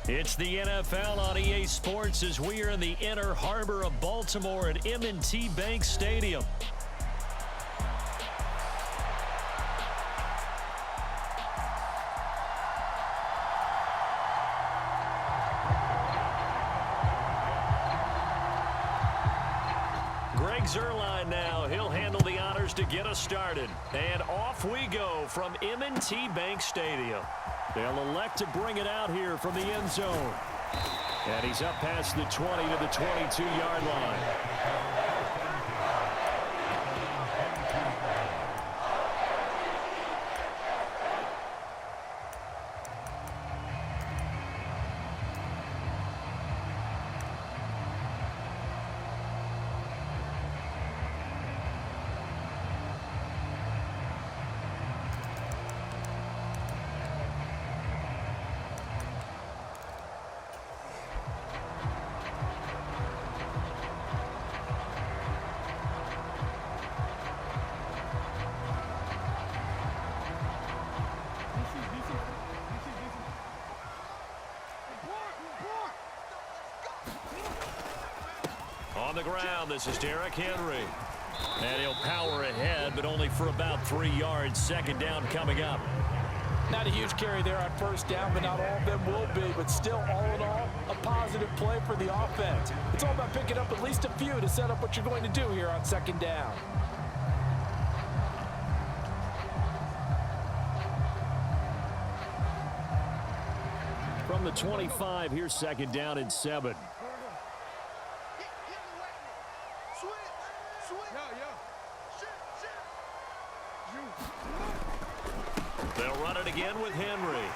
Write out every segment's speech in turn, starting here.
It's the NFL on EA Sports as we are in the inner harbor of Baltimore at M&T Bank Stadium. Greg Zuerlein now. He'll handle the honors to get us started. And off we go from M&T Bank Stadium. They'll elect to bring it out here from the end zone. And he's up past the 20 to the 22-yard line. On the ground, this is Derrick Henry. And he'll power ahead, but only for about 3 yards. Second down coming up. Not a huge carry there on first down, but not all of them will be. But still, all in all, a positive play for the offense. It's all about picking up at least a few to set up what you're going to do here on second down. From the 25, here's second down and 7. They'll run it again with Henry.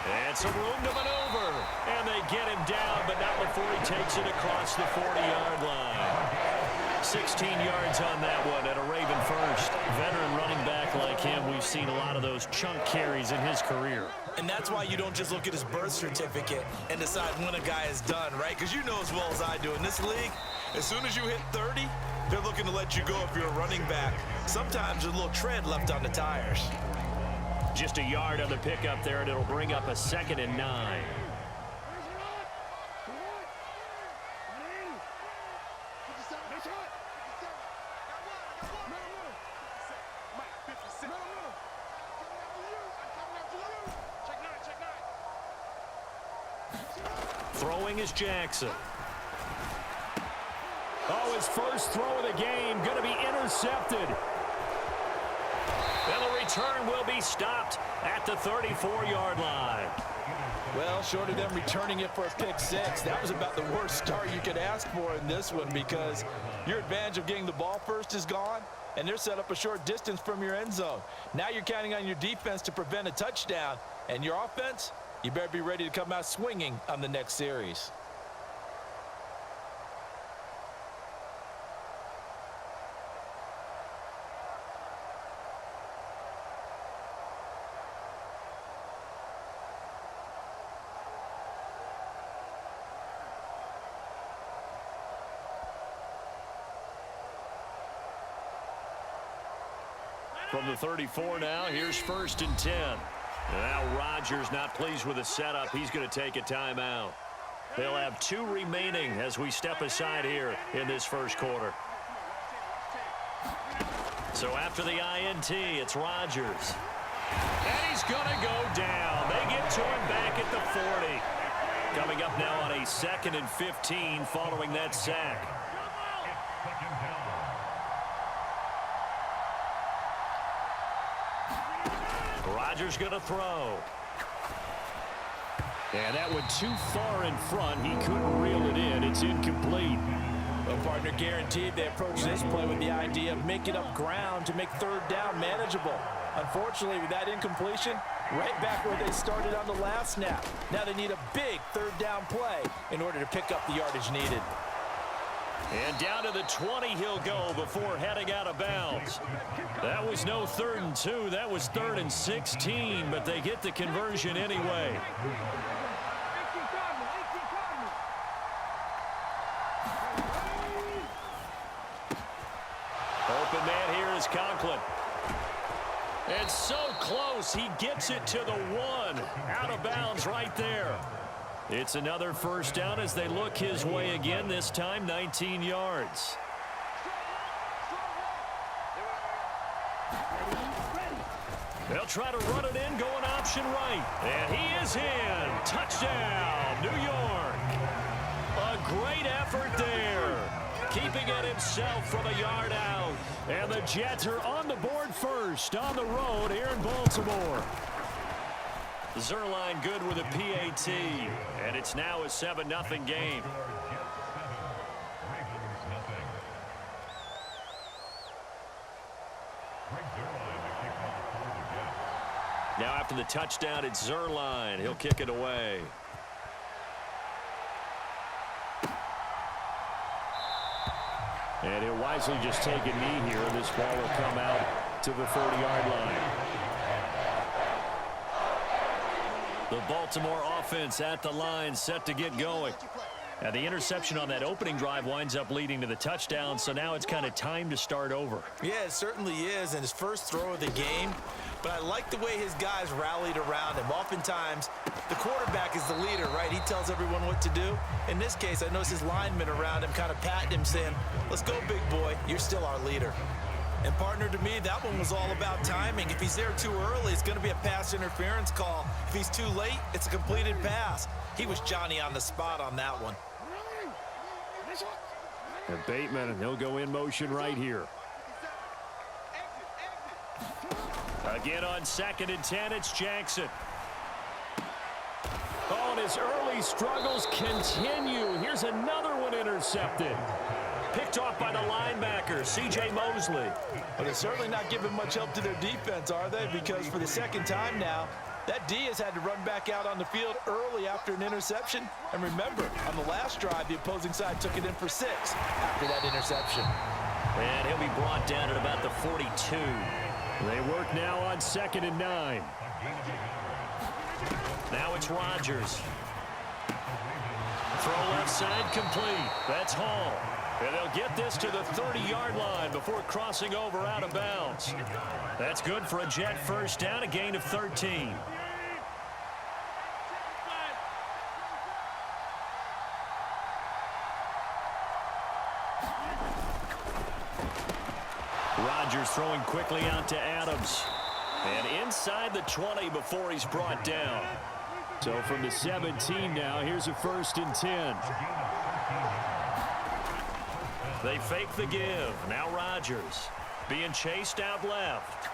And some room to maneuver. And they get him down, but not before he takes it across the 40-yard line. 16 yards on that one and a Raven first. Veteran running back like him, we've seen a lot of those chunk carries in his career. And that's why you don't just look at his birth certificate and decide when a guy is done, right? Because you know as well as I do, in this league, as soon as you hit 30, they're looking to let you go if you're a running back. Sometimes there's a little tread left on the tires. Just a yard on the pickup there, and it'll bring up a 2nd and 9. Throwing is Jackson. Oh, his first throw of the game going to be intercepted. And the return will be stopped at the 34-yard line. Well, short of them returning it for a pick six, that was about the worst start you could ask for in this one because your advantage of getting the ball first is gone, and they're set up a short distance from your end zone. Now you're counting on your defense to prevent a touchdown, and your offense, you better be ready to come out swinging on the next series. From the 34 now, here's 1st and 10. Now Rodgers not pleased with the setup. He's going to take a timeout. They'll have 2 remaining as we step aside here in this first quarter. So after the INT, it's Rodgers. And he's going to go down. They get to him back at the 40. Coming up now on a 2nd and 15 following that sack. Rodgers going to throw. And that went too far in front. He couldn't reel it in. It's incomplete. Well, partner, guaranteed they approach this play with the idea of making up ground to make third down manageable. Unfortunately, with that incompletion, right back where they started on the last snap. Now they need a big third down play in order to pick up the yardage needed. And down to the 20 he'll go before heading out of bounds. That was no 3rd and 2. That was 3rd and 16, but they get the conversion anyway. Open man here is Conklin. It's so close. He gets it to the 1. Out of bounds right there. It's another first down as they look his way again, this time 19 yards. They'll try to run it in, going option right. And he is in. Touchdown, New York. A great effort there. Keeping it himself from a yard out. And the Jets are on the board first on the road here in Baltimore. Zerline good with a PAT. And it's now a 7-0 game. Now after the touchdown, it's Zerline. He'll kick it away. And he'll wisely just take a knee here. This ball will come out to the 30-yard line. The Baltimore offense at the line, set to get going. And the interception on that opening drive winds up leading to the touchdown, so now it's kind of time to start over. Yeah, it certainly is, and his first throw of the game. But I like the way his guys rallied around him. Oftentimes, the quarterback is the leader, right? He tells everyone what to do. In this case, I noticed his linemen around him kind of patting him, saying, let's go, big boy. You're still our leader. And, partner, to me, that one was all about timing. If he's there too early, it's going to be a pass interference call. If he's too late, it's a completed pass. He was Johnny on the spot on that one. And Bateman, and he'll go in motion right here. Again on 2nd and 10, it's Jackson. Oh, and his early struggles continue. Here's another one intercepted. Picked off by the linebacker, C.J. Mosley. But they're certainly not giving much help to their defense, are they? Because for the second time now, that D has had to run back out on the field early after an interception. And remember, on the last drive, the opposing side took it in for 6 after that interception. And he'll be brought down at about the 42. They work now on 2nd and 9. Now it's Rodgers. Throw left side complete. That's Hall. And they'll get this to the 30-yard line before crossing over out of bounds. That's good for a Jet first down, a gain of 13. Rodgers throwing quickly out to Adams. And inside the 20 before he's brought down. So from the 17 now, here's a 1st and 10. They fake the give. Now Rodgers being chased out left.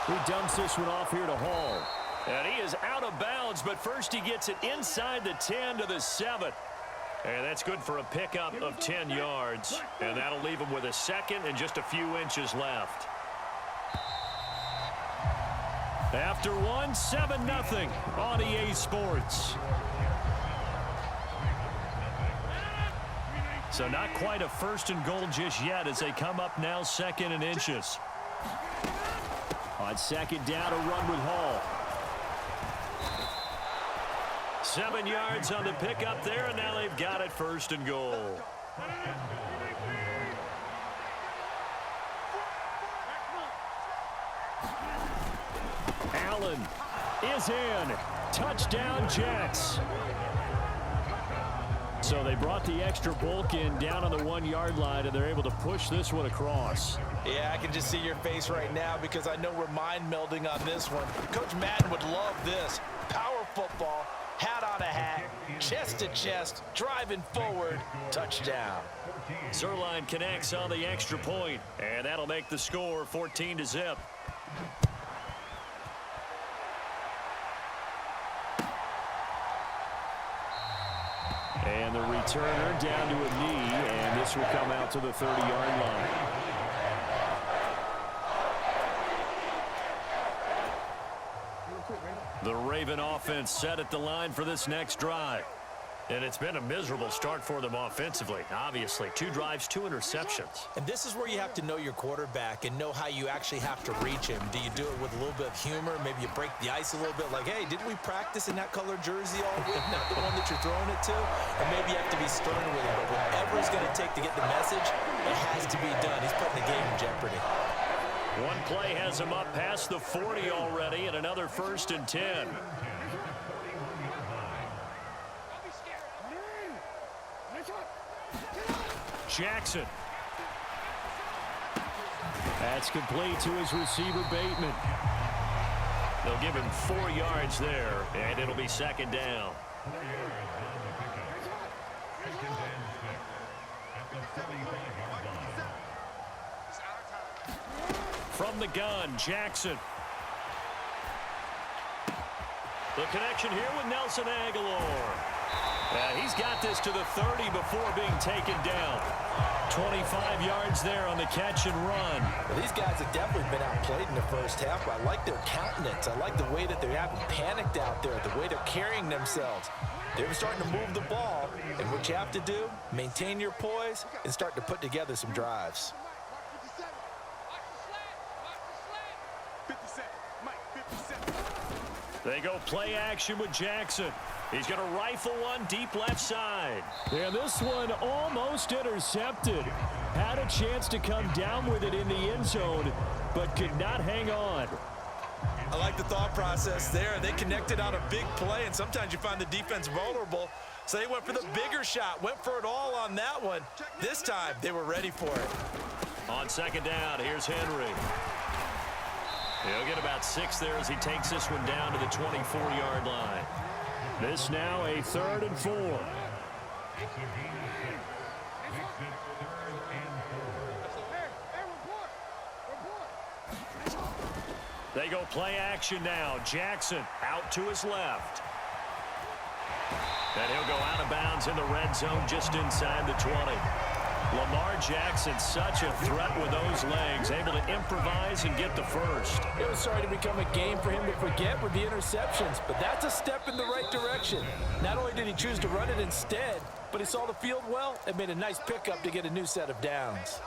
He dumps this one off here to Hall. And he is out of bounds, but first he gets it inside the 10 to the 7. And that's good for a pickup of 10 yards. And that'll leave him with a 2nd and just a few inches left. After one, 7-0 on EA Sports. So not quite a 1st and goal just yet as they come up now 2nd and inches. On 2nd down, a run with Hall. 7 yards on the pickup there, and now they've got it 1st and goal. Allen is in. Touchdown, Jets. So they brought the extra bulk in down on the 1-yard line, and they're able to push this one across. Yeah, I can just see your face right now because I know we're mind melding on this one. Coach Madden would love this. Power football, hat on a hat, chest to chest, driving forward, touchdown. Zerline connects on the extra point, and that'll make the score 14-0. And the returner down to a knee, and this will come out to the 30-yard line. The Raven offense set at the line for this next drive. And it's been a miserable start for them offensively, obviously. 2 drives, 2 interceptions. And this is where you have to know your quarterback and know how you actually have to reach him. Do you do it with a little bit of humor? Maybe you break the ice a little bit like, hey, didn't we practice in that color jersey all week? Not the one that you're throwing it to? Or maybe you have to be stern with him. But whatever it's going to take to get the message, it has to be done. He's putting the game in jeopardy. One play has him up past the 40 already, and another 1st and 10. Jackson. That's complete to his receiver, Bateman. They'll give him 4 yards there, and it'll be second down. From the gun, Jackson. The connection here with Nelson Aguilar. He's got this to the 30 before being taken down. 25 yards there on the catch and run. Well, these guys have definitely been outplayed in the first half. I like their countenance. I like the way that they haven't panicked out there, the way they're carrying themselves. They're starting to move the ball, and what you have to do, maintain your poise and start to put together some drives. They go play action with Jackson. He's going to rifle one deep left side. And this one almost intercepted. Had a chance to come down with it in the end zone, but could not hang on. I like the thought process there. They connected on a big play, and sometimes you find the defense vulnerable. So they went for the bigger shot, went for it all on that one. This time, they were ready for it. On second down, here's Henry. He'll get about 6 there as he takes this one down to the 24-yard line. This now a 3rd and 4. They go play action now. Jackson out to his left. And he'll go out of bounds in the red zone just inside the 20. Lamar Jackson, such a threat with those legs, able to improvise and get the first. It was starting to become a game for him to forget with the interceptions, but that's a step in the right direction. Not only did he choose to run it instead, but he saw the field well and made a nice pickup to get a new set of downs.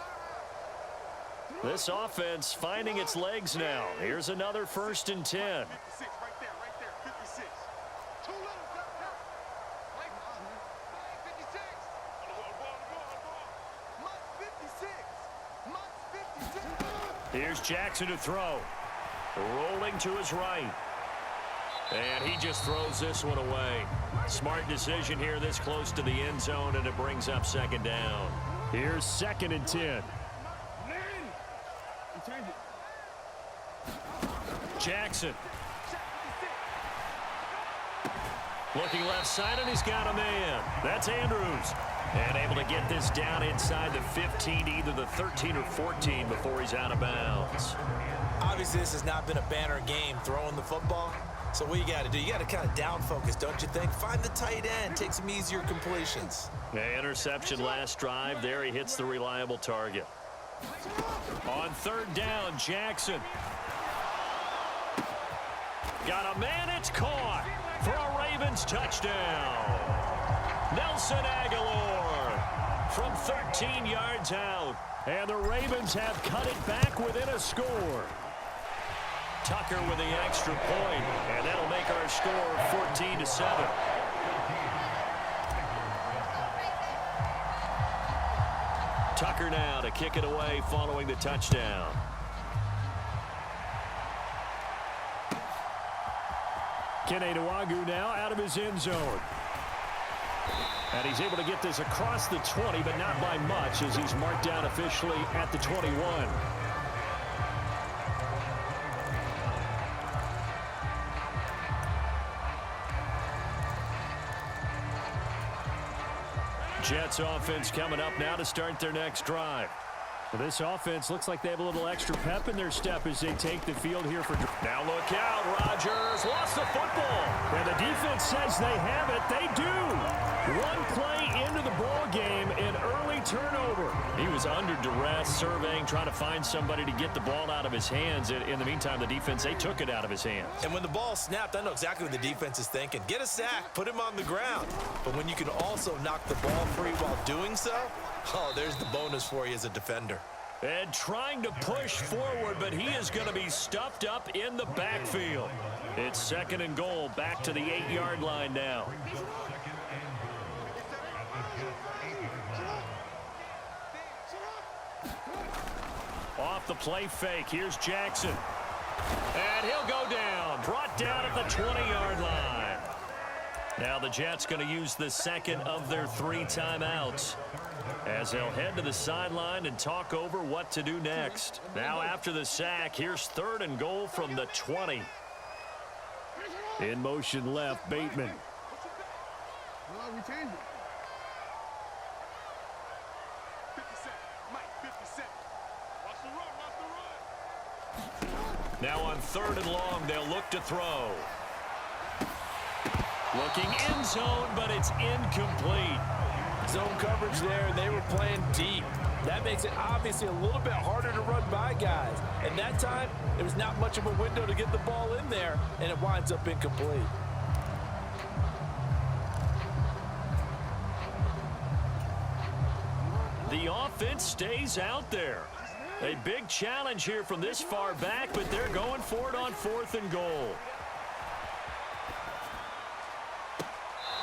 This offense finding its legs now. Here's another 1st and 10. Here's Jackson to throw. Rolling to his right. And he just throws this one away. Smart decision here this close to the end zone, and it brings up second down. Here's 2nd and 10. Jackson. Looking left side, and he's got a man. That's Andrews. And able to get this down inside the 15, either the 13 or 14 before he's out of bounds. Obviously, this has not been a banner game throwing the football. So what you got to do, you got to kind of down focus, don't you think? Find the tight end, take some easier completions. Interception last drive. There he hits the reliable target. On 3rd down, Jackson. Got a man, it's caught for a Ravens touchdown. Nelson Aguilar from 13 yards out. And the Ravens have cut it back within a score. Tucker with the extra point, and that'll make our score 14-7. Tucker now to kick it away following the touchdown. Kene Nwagu now out of his end zone. And he's able to get this across the 20, but not by much, as he's marked down officially at the 21. Jets offense coming up now to start their next drive. Well, this offense looks like they have a little extra pep in their step as they take the field here for... Now look out, Rodgers lost the football. And the defense says they have it. They do. One play into the ball game, an early turnover. He was under duress, surveying, trying to find somebody to get the ball out of his hands. In the meantime, the defense, they took it out of his hands. And when the ball snapped, I know exactly what the defense is thinking. Get a sack, put him on the ground. But when you can also knock the ball free while doing so, oh, there's the bonus for you as a defender. And trying to push forward, but he is going to be stuffed up in the backfield. It's 2nd and goal, back to the 8-yard line now. Off the play fake, here's Jackson. And he'll go down, brought down at the 20-yard line. Now the Jets going to use the second of their 3 timeouts as they'll head to the sideline and talk over what to do next. Now after the sack, here's 3rd and goal from the 20. In motion left, Bateman. We changed it. Now on 3rd and long, they'll look to throw. Looking end zone, but it's incomplete. Zone coverage there, and they were playing deep. That makes it obviously a little bit harder to run by guys. And that time, there was not much of a window to get the ball in there, and it winds up incomplete. The offense stays out there. A big challenge here from this far back, but they're going for it on 4th and goal.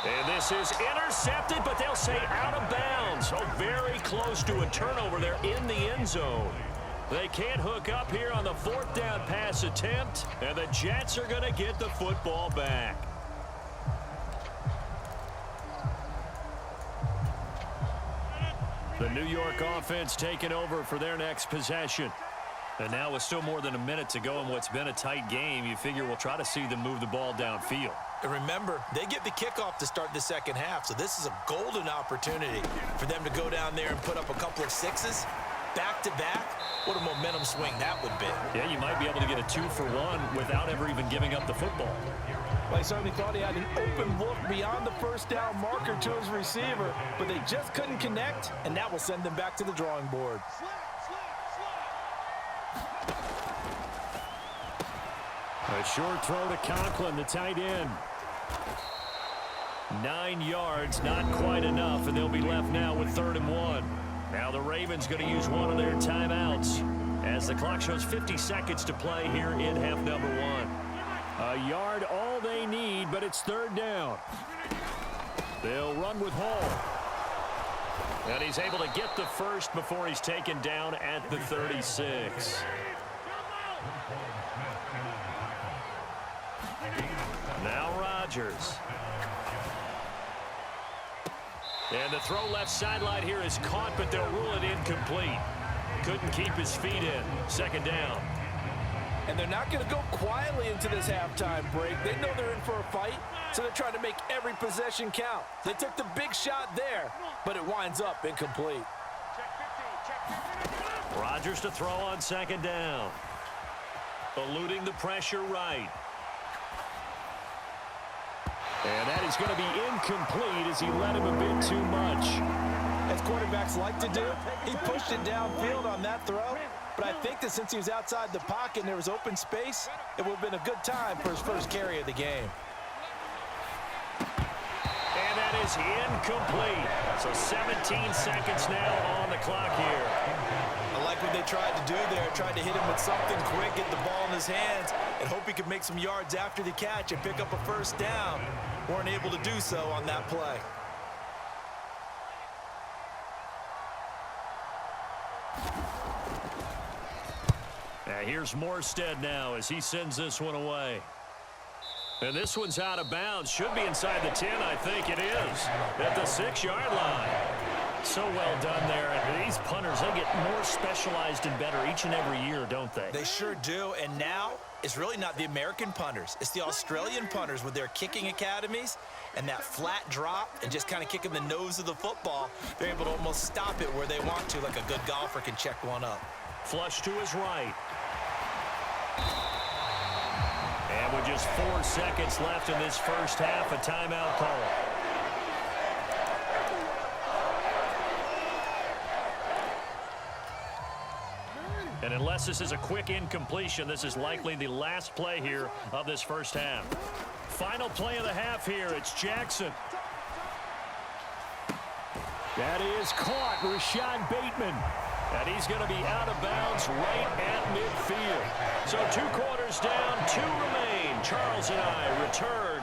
And this is intercepted, but they'll say out of bounds. So very close to a turnover there in the end zone. They can't hook up here on the 4th down pass attempt, and the Jets are going to get the football back. The New York offense taking over for their next possession. And now with still more than a minute to go in what's been a tight game, you figure we'll try to see them move the ball downfield. And remember, they get the kickoff to start the second half, so this is a golden opportunity for them to go down there and put up a couple of 6s back-to-back. What a momentum swing that would be. Yeah, you might be able to get a 2-for-1 without ever even giving up the football. Well, he certainly thought he had an open look beyond the 1st down marker to his receiver, but they just couldn't connect, and that will send them back to the drawing board. A short throw to Conklin, the tight end. 9 yards, not quite enough, and they'll be left now with 3rd and 1. Now the Ravens going to use one of their timeouts as the clock shows 50 seconds to play here in half number 1. A yard all they need, but it's 3rd down. They'll run with Hall. And he's able to get the first before he's taken down at the 36. Now Rodgers. And the throw left sideline here is caught, but they'll rule it incomplete. Couldn't keep his feet in. 2nd down. And they're not going to go quietly into this halftime break. They know they're in for a fight, so they're trying to make every possession count. They took the big shot there, but it winds up incomplete. Rodgers to throw on 2nd down. Eluding the pressure right. And that is going to be incomplete as he led him a bit too much. As quarterbacks like to do, he pushed it downfield on that throw. But I think that since he was outside the pocket and there was open space, it would have been a good time for his first carry of the game. And that is incomplete. So 17 seconds now on the clock here. I like what they tried to do there. Tried to hit him with something quick, get the ball in his hands, and hope he could make some yards after the catch and pick up a 1st down. Weren't able to do so on that play. Here's Morstead now as he sends this one away. And this one's out of bounds. Should be inside the 10, I think it is. At the 6-yard line. So well done there. And these punters, they get more specialized and better each and every year, don't they? They sure do. And now it's really not the American punters. It's the Australian punters with their kicking academies and that flat drop and just kind of kicking the nose of the football. They're able to almost stop it where they want to, like a good golfer can check one up. Flush to his right. And with just 4 seconds left in this first half, a timeout call. And unless this is a quick incompletion, this is likely the last play here of this first half. Final play of the half here. It's Jackson. That is caught. Rashad Bateman. And he's going to be out of bounds right at midfield. So 2 quarters down, 2 remain. Charles and I return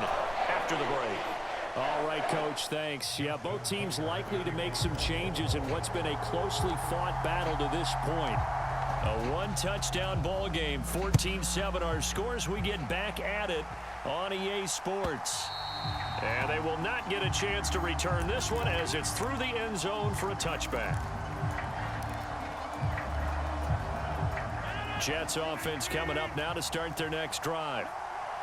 after the break. All right, Coach, thanks. Yeah, both teams likely to make some changes in what's been a closely fought battle to this point. A 1-touchdown ball game, 14-7 our scores. We get back at it on EA Sports. And they will not get a chance to return this one as it's through the end zone for a touchback. Jets offense coming up now to start their next drive.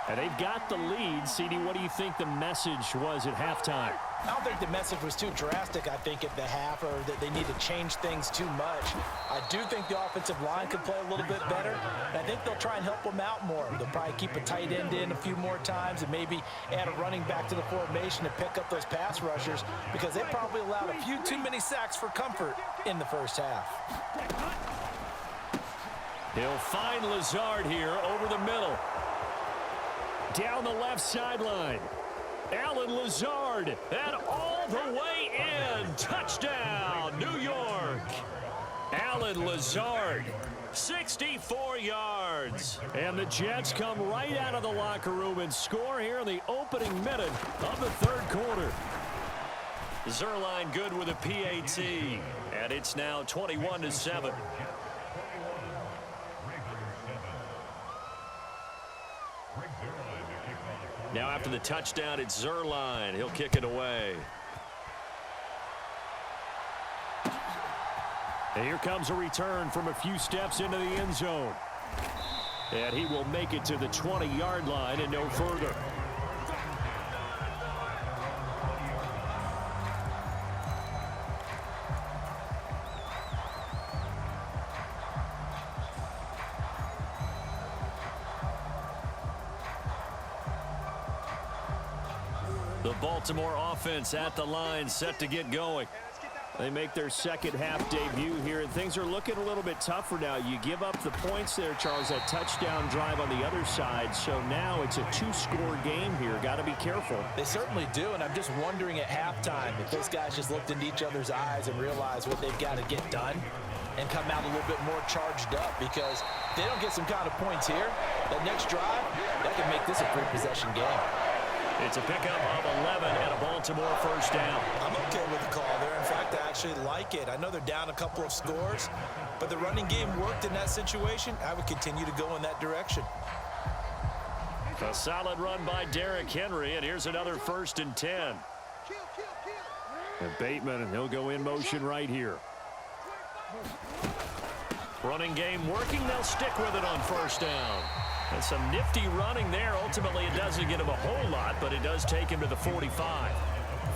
And they've got the lead. CD, what do you think the message was at halftime? I don't think the message was too drastic, I think, at the half, or that they need to change things too much. I do think the offensive line could play a little bit better, and I think they'll try and help them out more. They'll probably keep a tight end in a few more times and maybe add a running back to the formation to pick up those pass rushers, because they probably allowed a few too many sacks for comfort in the first half. He'll find Lazard here over the middle. Down the left sideline. Alan Lazard, and all the way in. Touchdown, New York. Alan Lazard, 64 yards. And the Jets come right out of the locker room and score here in the opening minute of the third quarter. Zerline good with a PAT, and it's now 21-7. Now after the touchdown, it's Zerline. He'll kick it away. And here comes a return from a few steps into the end zone. And he will make it to the 20-yard line and no further. The Baltimore offense at the line, set to get going. They make their second half debut here, and things are looking a little bit tougher now. You give up the points there, Charles, that touchdown drive on the other side. So now it's a two-score game here. Got to be careful. They certainly do, and I'm just wondering at halftime if those guys just looked into each other's eyes and realized what they've got to get done and come out a little bit more charged up, because if they don't get some kind of points here, that next drive, that can make this a three-possession game. It's a pickup of 11 and a Baltimore first down. I'm okay with the call there. In fact, I actually like it. I know they're down a couple of scores, but the running game worked in that situation. I would continue to go in that direction. A solid run by Derrick Henry, and here's another 1st and 10. And Bateman, and he'll go in motion right here. Running game working. They'll stick with it on first down. And some nifty running there. Ultimately, it doesn't get him a whole lot, but it does take him to the 45.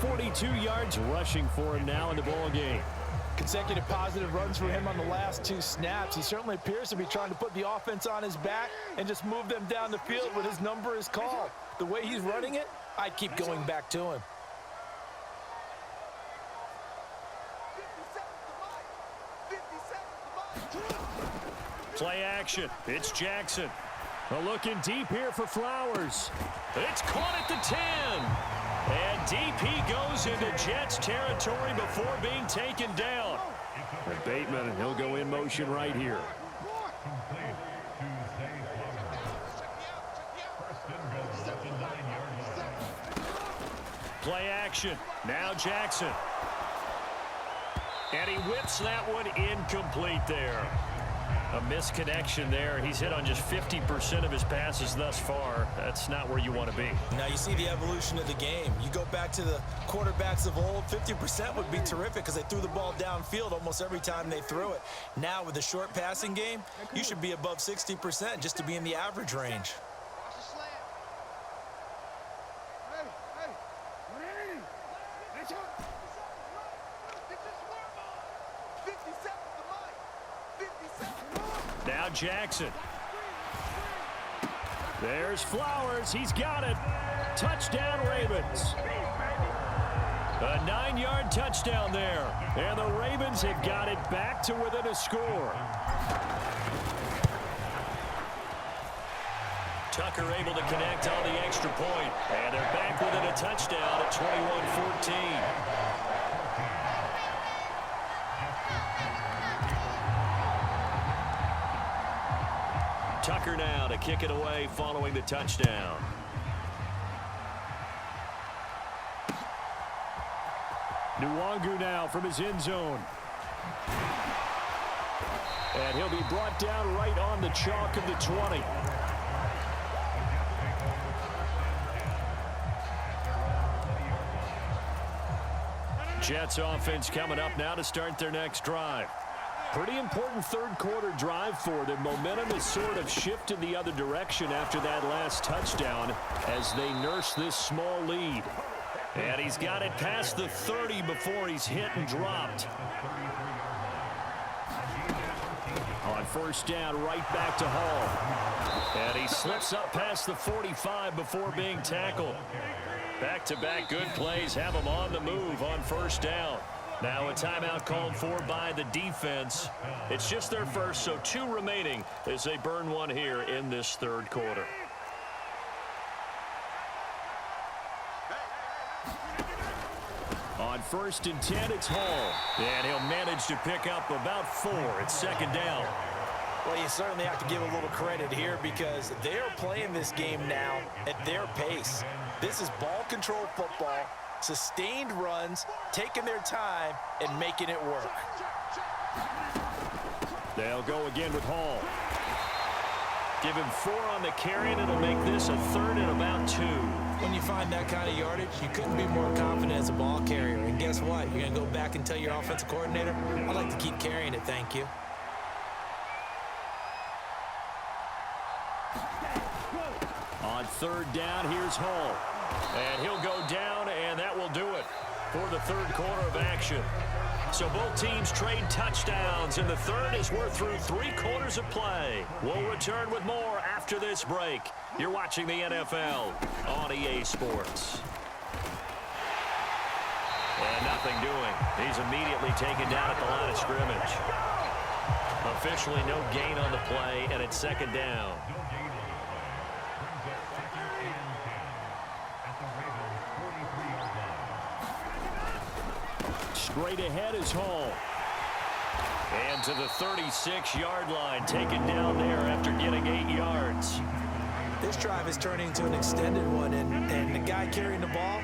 42 yards rushing for him now in the ball game. Consecutive positive runs for him on the last 2 snaps. He certainly appears to be trying to put the offense on his back and just move them down the field when his number is called. The way he's running it, I'd keep going back to him. Play action. It's Jackson. Looking deep here for Flowers. It's caught at the 10. And deep he goes into Jets territory before being taken down. And Bateman, and he'll go in motion right here. Play action. Now Jackson. And he whips that one incomplete there. A misconnection there. He's hit on just 50% of his passes thus far. That's not where you want to be. Now you see the evolution of the game. You go back to the quarterbacks of old, 50% would be terrific because they threw the ball downfield almost every time they threw it. Now with the short passing game, you should be above 60% just to be in the average range. Now Jackson. There's Flowers. He's got it. Touchdown, Ravens. A 9-yard touchdown there. And the Ravens have got it back to within a score. Tucker able to connect on the extra point. And they're back within a touchdown at 21-14. Tucker now to kick it away following the touchdown. Nwangu now from his end zone. And he'll be brought down right on the chalk of the 20. Jets offense coming up now to start their next drive. Pretty important third quarter drive for them. Momentum has sort of shifted the other direction after that last touchdown as they nurse this small lead. And he's got it past the 30 before he's hit and dropped. On first down, right back to Hall. And he slips up past the 45 before being tackled. Back-to-back good plays have him on the move on first down. Now a timeout called for by the defense. It's just their first, so 2 remaining as they burn one here in this third quarter. On first and 10, it's Hall. And he'll manage to pick up about 4. It's second down. Well, you certainly have to give a little credit here because they're playing this game now at their pace. This is ball control football, sustained runs, taking their time, and making it work. They'll go again with Hall. Give him 4 on the carry, and it'll make this a third and about 2. When you find that kind of yardage, you couldn't be more confident as a ball carrier. And guess what? You're going to go back and tell your offensive coordinator, I'd like to keep carrying it, thank you. On third down, here's Hall. And he'll go down, and that will do it for the third quarter of action. So both teams trade touchdowns in the third as we're through 3 quarters of play. We'll return with more after this break. You're watching the NFL on EA Sports. And nothing doing. He's immediately taken down at the line of scrimmage. Officially no gain on the play, and it's second down. Straight ahead is Hall. And to the 36-yard line, taken down there after getting 8 yards. This drive is turning into an extended one, and the guy carrying the ball,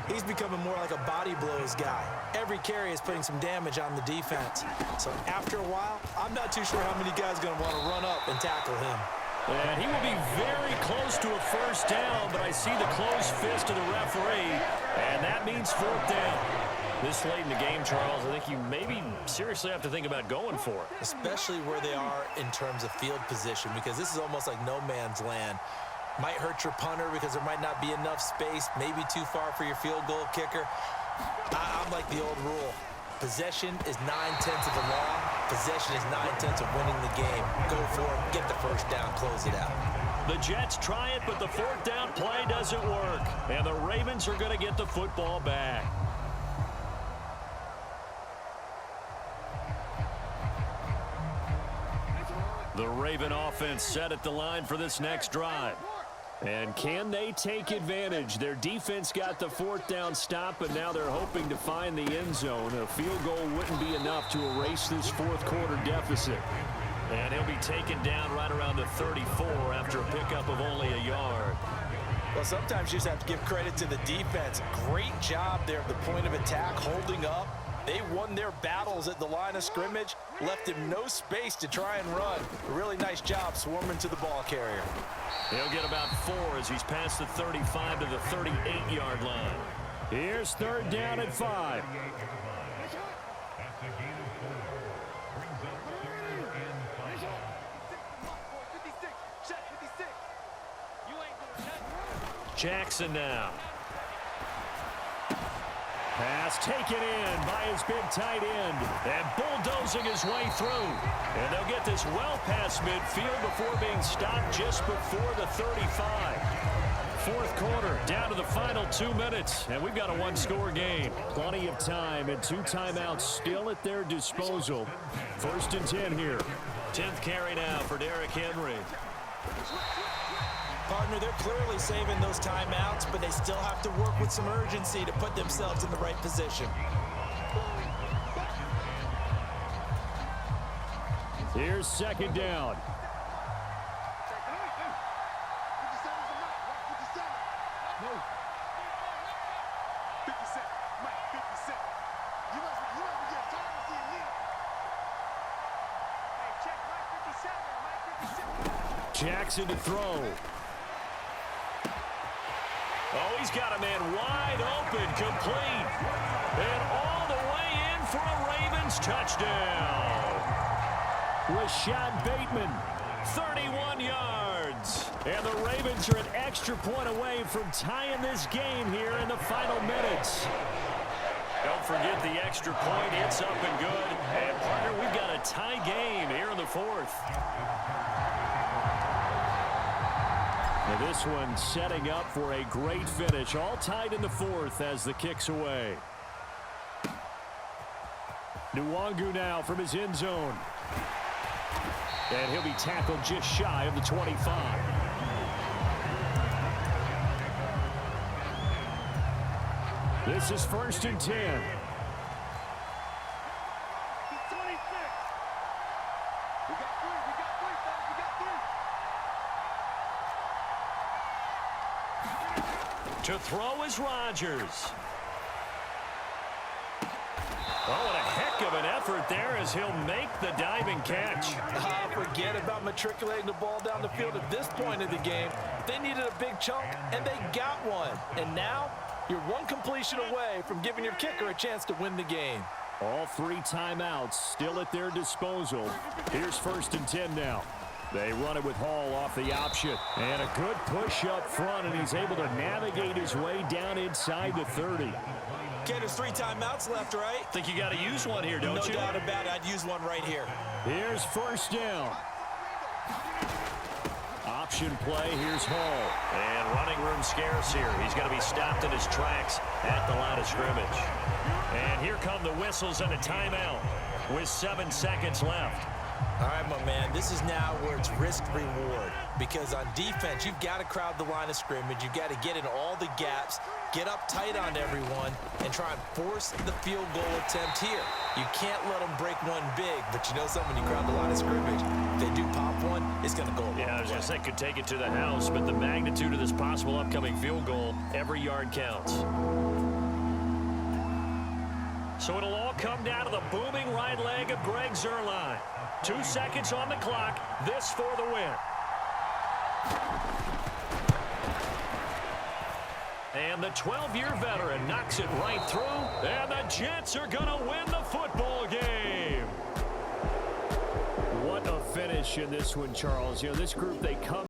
he's becoming more like a body blows guy. Every carry is putting some damage on the defense. So after a while, I'm not too sure how many guys are going to want to run up and tackle him. And he will be very close to a first down, but I see the closed fist of the referee, and that means fourth down. This late in the game, Charles, I think you maybe seriously have to think about going for it. Especially where they are in terms of field position, because this is almost like no man's land. Might hurt your punter because there might not be enough space, maybe too far for your field goal kicker. I'm like the old rule. Possession is 9/10 of the law. Possession is 9/10 of winning the game. Go for it, get the first down, close it out. The Jets try it, but the fourth down play doesn't work. And the Ravens are going to get the football back. The Raven offense set at the line for this next drive. And can they take advantage? Their defense got the fourth down stop, and now they're hoping to find the end zone. A field goal wouldn't be enough to erase this fourth quarter deficit. And he'll be taken down right around the 34 after a pickup of only a yard. Well, sometimes you just have to give credit to the defense. Great job there at the point of attack, holding up. They won their battles at the line of scrimmage, left him no space to try and run. A really nice job swarming to the ball carrier. He'll get about 4 as he's past the 35 to the 38-yard line. Here's third down at 5. Jackson now. Pass taken in by his big tight end and bulldozing his way through. And they'll get this well past midfield before being stopped just before the 35. Fourth quarter, down to the final 2 minutes, and we've got a one-score game. Plenty of time and 2 timeouts still at their disposal. First and 10 here. 10th carry now for Derrick Henry. Partner, they're clearly saving those timeouts, but they still have to work with some urgency to put themselves in the right position. Here's second down. Jackson to throw. Oh, he's got a man wide open, complete. And all Ravens touchdown. Rashad Bateman, 31 yards. And the Ravens are an extra point away from tying this game here in the final minutes. Don't forget the extra point. It's up and good. And, partner, we've got a tie game here in the fourth. Now this one setting up for a great finish. All tied in the fourth as the kick's away. Nwangu now from his end zone. And he'll be tackled just shy of the 25. This is 1st and 10. To throw is Rodgers. Oh, and a heck of an effort there as he'll make the diving catch. Forget about matriculating the ball down the field at this point of the game. They needed a big chunk, and they got one. And now, you're one completion away from giving your kicker a chance to win the game. All 3 timeouts still at their disposal. Here's 1st and 10 now. They run it with Hall off the option. And a good push up front, and he's able to navigate his way down inside the 30. Okay, there's 3 timeouts left, right? Think you got to use one here, don't you? No doubt about it. I'd use one right here. Here's 1st down. Option play. Here's Hall. And running room scarce here. He's going to be stopped in his tracks at the line of scrimmage. And here come the whistles and a timeout with 7 seconds left. All right, my man, this is now where it's risk-reward. Because on defense, you've got to crowd the line of scrimmage. You've got to get in all the gaps, get up tight on everyone, and try and force the field goal attempt here. You can't let them break one big, but you know something, when you crowd the line of scrimmage, if they do pop one, it's going to go a long way. Yeah, I was going to say could take it to the house, but the magnitude of this possible upcoming field goal, every yard counts. So it'll all come down to the booming right leg of Greg Zuerlein. 2 seconds on the clock. This for the win. And the 12-year veteran knocks it right through. And the Jets are going to win the football game. What a finish in this one, Charles. You know, this group, they come